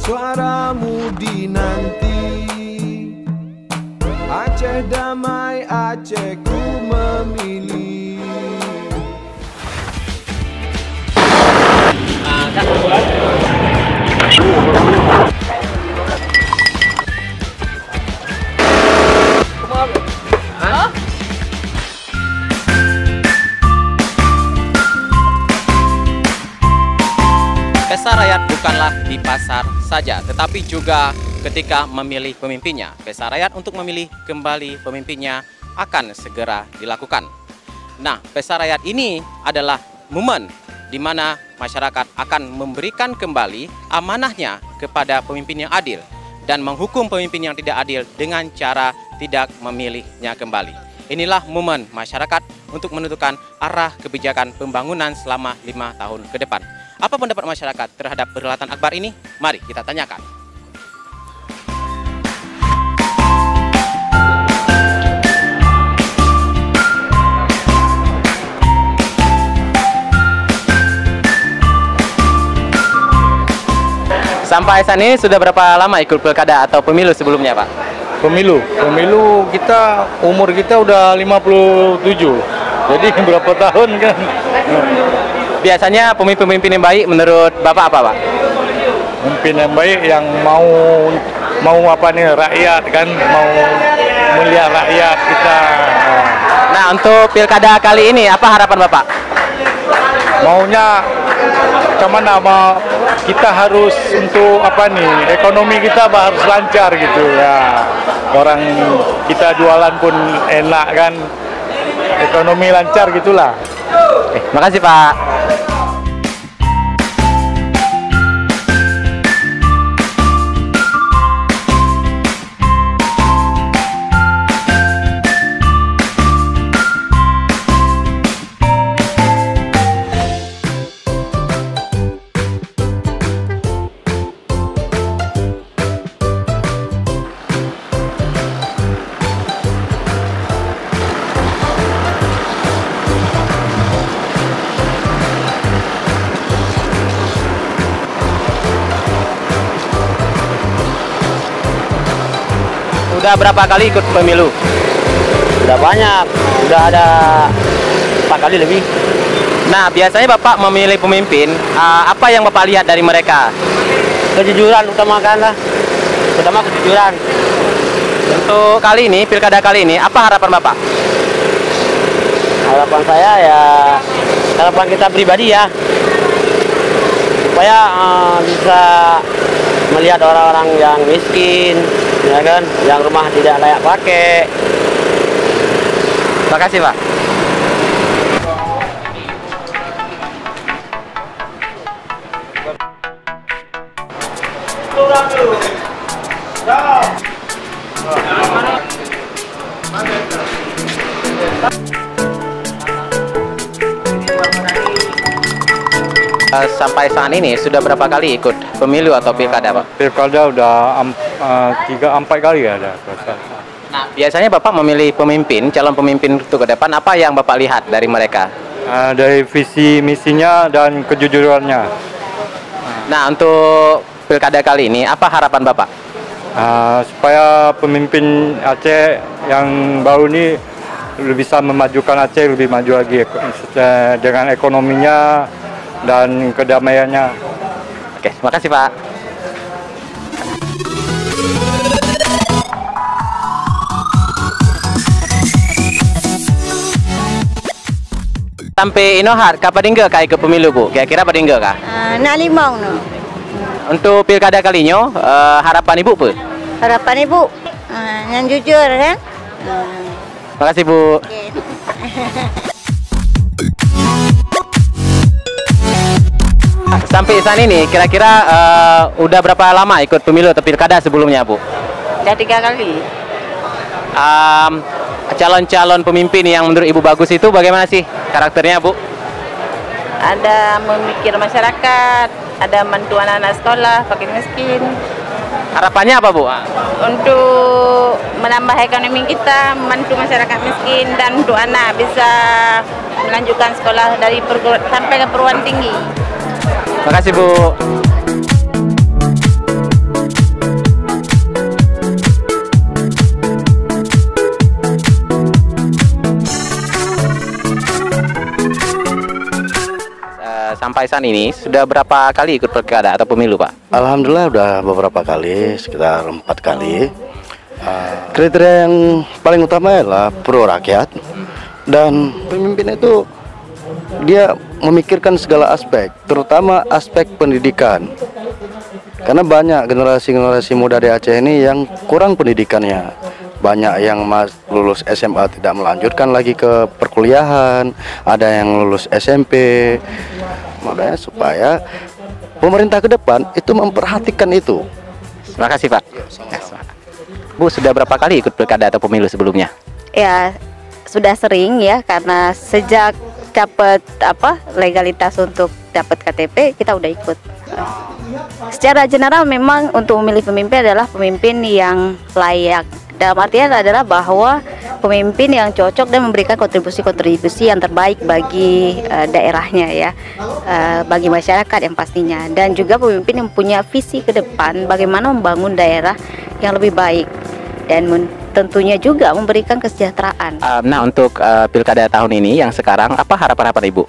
suaramu dinanti. Aceh damai, Aceh ku memilih. Pesta rakyat bukanlah di pasar saja, tetapi juga ketika memilih pemimpinnya. Pesta rakyat untuk memilih kembali pemimpinnya akan segera dilakukan. Nah, pesta rakyat ini adalah momen di mana masyarakat akan memberikan kembali amanahnya kepada pemimpin yang adil dan menghukum pemimpin yang tidak adil dengan cara tidak memilihnya kembali. Inilah momen masyarakat untuk menentukan arah kebijakan pembangunan selama 5 tahun ke depan. Apa pendapat masyarakat terhadap perhelatan akbar ini? Mari kita tanyakan. Sampai saat ini sudah berapa lama ikut pilkada atau pemilu sebelumnya, Pak? Pemilu kita, umur kita udah 57. Jadi berapa tahun kan? Biasanya pemimpin yang baik menurut Bapak apa, Pak? Pemimpin yang baik yang mau apa nih, rakyat kan, mau melihat rakyat kita. Nah, untuk pilkada kali ini apa harapan Bapak? Maunya cuman kita harus untuk apa nih, ekonomi kita harus lancar gitu ya. Orang kita jualan pun enak kan, ekonomi lancar gitulah. Makasih Pak. Udah berapa kali ikut pemilu? Udah banyak, udah ada 4 kali lebih. Nah, biasanya Bapak memilih pemimpin, apa yang Bapak lihat dari mereka? Kejujuran utamakan lah, utama kejujuran. Untuk kali ini, pilkada kali ini, apa harapan Bapak? Harapan saya ya, harapan kita pribadi ya, supaya bisa melihat orang-orang yang miskin, ya kan, yang rumah tidak layak pakai. Makasih Pak. Sampai saat ini sudah berapa kali ikut pemilu atau pilkada, Pak? Pilkada udah 3-4 kali ya ada. Nah, biasanya Bapak memilih pemimpin, calon pemimpin untuk ke depan, apa yang Bapak lihat dari mereka? Dari visi misinya dan kejujurannya. Nah, untuk pilkada kali ini, apa harapan Bapak? Supaya pemimpin Aceh yang baru ini bisa memajukan Aceh lebih maju lagi dengan ekonominya dan kedamaiannya. Oke, makasih Pak. Sampai Inohar, kapan tinggal kah ikut pemilu Bu? Kira-kira pada tinggal kah? Nak limau no. Untuk pilkada kalinya, harapan Ibu apa? Harapan Ibu yang jujur kan? Makasih Bu. Okay. Sampai saat ini, kira-kira udah berapa lama ikut pemilu atau pilkada sebelumnya Bu? Udah 3 kali. Calon-calon pemimpin yang menurut Ibu bagus itu bagaimana sih karakternya Bu? Ada memikir masyarakat, ada bantu anak-anak sekolah, fakir miskin. Harapannya apa Bu? Untuk menambah ekonomi kita, membantu masyarakat miskin, dan untuk anak bisa melanjutkan sekolah dari sampai ke perguruan tinggi. Makasih Bu. sampai saat ini sudah berapa kali ikut pilkada atau pemilu, Pak? Alhamdulillah udah beberapa kali, sekitar 4 kali. Kriteria yang paling utama adalah pro rakyat, dan pemimpin itu dia memikirkan segala aspek, terutama aspek pendidikan. Karena banyak generasi muda di Aceh ini yang kurang pendidikannya. Banyak yang lulus SMA tidak melanjutkan lagi ke perkuliahan, ada yang lulus SMP. Makanya supaya pemerintah ke depan itu memperhatikan itu. Terima kasih, Pak. Bu, sudah berapa kali ikut pilkada atau pemilu sebelumnya? Ya, sudah sering ya, karena sejak dapat legalitas untuk dapat KTP kita udah ikut. Secara general memang untuk memilih pemimpin adalah pemimpin yang layak. Dalam artian adalah bahwa pemimpin yang cocok dan memberikan kontribusi-kontribusi yang terbaik bagi daerahnya ya, bagi masyarakat yang pastinya, dan juga pemimpin yang punya visi ke depan bagaimana membangun daerah yang lebih baik dan tentunya juga memberikan kesejahteraan. Nah, untuk pilkada tahun ini yang sekarang, apa harapan-harapan Ibu?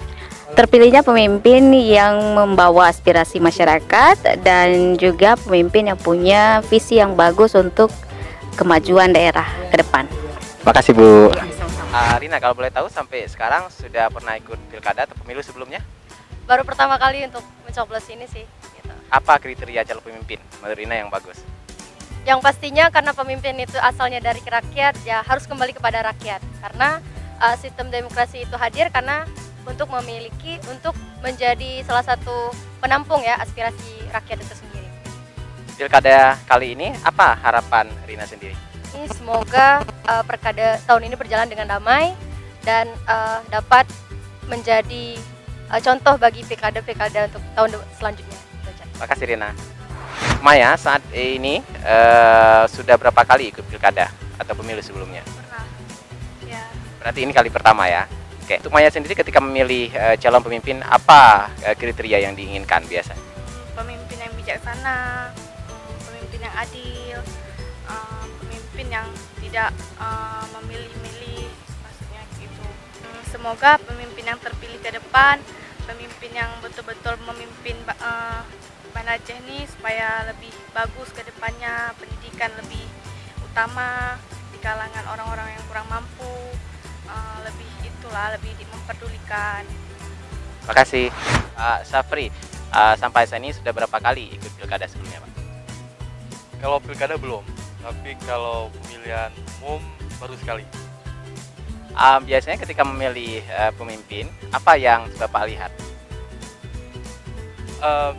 Terpilihnya pemimpin yang membawa aspirasi masyarakat dan juga pemimpin yang punya visi yang bagus untuk kemajuan daerah ke depan. Makasih, Bu. Rina, kalau boleh tahu sampai sekarang sudah pernah ikut pilkada atau pemilu sebelumnya? Baru pertama kali untuk mencoblos ini sih. Gitu. Apa kriteria calon pemimpin menurut Rina yang bagus? Yang pastinya karena pemimpin itu asalnya dari rakyat, ya harus kembali kepada rakyat. Karena sistem demokrasi itu hadir karena untuk menjadi salah satu penampung ya aspirasi rakyat itu sendiri. Pilkada kali ini apa harapan Rina sendiri? Semoga pilkada tahun ini berjalan dengan damai dan dapat menjadi contoh bagi pilkada-pilkada untuk tahun selanjutnya. Makasih, Rina. Maya, saat ini sudah berapa kali ikut pilkada atau pemilu sebelumnya? Pernah. Ya. Berarti ini kali pertama ya? Oke. Untuk Maya sendiri ketika memilih calon pemimpin, apa kriteria yang diinginkan biasanya? Pemimpin yang bijaksana, pemimpin yang adil, pemimpin yang tidak memilih-milih, maksudnya gitu. Semoga pemimpin yang terpilih ke depan, pemimpin yang betul-betul memimpin Banda Aceh ini supaya lebih bagus ke depannya, pendidikan lebih utama di kalangan orang-orang yang kurang mampu, lebih memperdulikan. Makasih. Safri, sampai saat ini sudah berapa kali ikut pilkada sebelumnya, Pak? Kalau pilkada belum, tapi kalau pemilihan umum baru sekali. Biasanya ketika memilih pemimpin, apa yang Bapak lihat?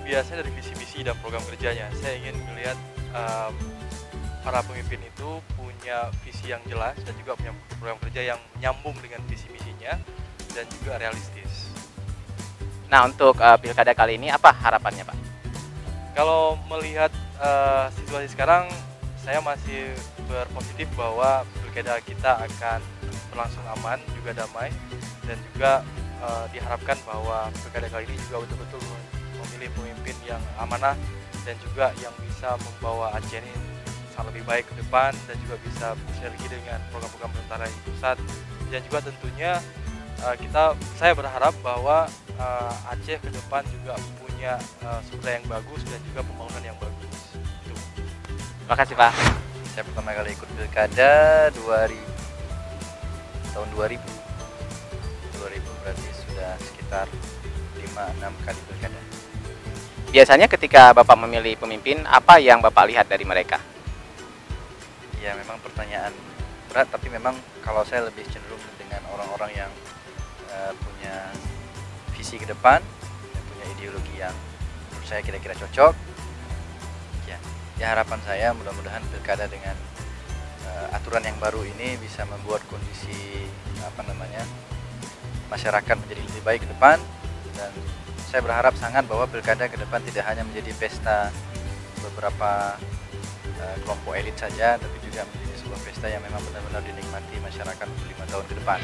Biasanya dari visi-misi dan program kerjanya, saya ingin melihat para pemimpin itu punya visi yang jelas dan juga punya program kerja yang nyambung dengan visi misinya dan juga realistis. Nah, untuk pilkada kali ini apa harapannya, Pak? Kalau melihat situasi sekarang, saya masih berpositif bahwa pilkada kita akan berlangsung aman, juga damai, dan juga diharapkan bahwa pilkada kali ini juga betul-betul memilih pemimpin yang amanah dan juga yang bisa membawa Aceh ini sangat lebih baik ke depan dan juga bisa bersinergi dengan program-program pemerintah di pusat, dan juga tentunya saya berharap bahwa Aceh ke depan juga punya sumber daya yang bagus dan juga pembangunan yang bagus. Itu. Terima kasih, Pak. Saya pertama kali ikut pilkada tahun 2000 berarti sudah sekitar 5-6 kali pilkada. Biasanya ketika Bapak memilih pemimpin, apa yang Bapak lihat dari mereka? Ya, memang pertanyaan berat, tapi memang kalau saya lebih cenderung dengan orang-orang yang punya visi ke depan, dan punya ideologi yang menurut saya kira-kira cocok. Ya, harapan saya mudah-mudahan pilkada dengan aturan yang baru ini bisa membuat kondisi masyarakat menjadi lebih baik ke depan, dan saya berharap sangat bahwa pilkada ke depan tidak hanya menjadi pesta beberapa kelompok elit saja, tapi juga menjadi sebuah pesta yang memang benar-benar dinikmati masyarakat untuk 5 tahun ke depan.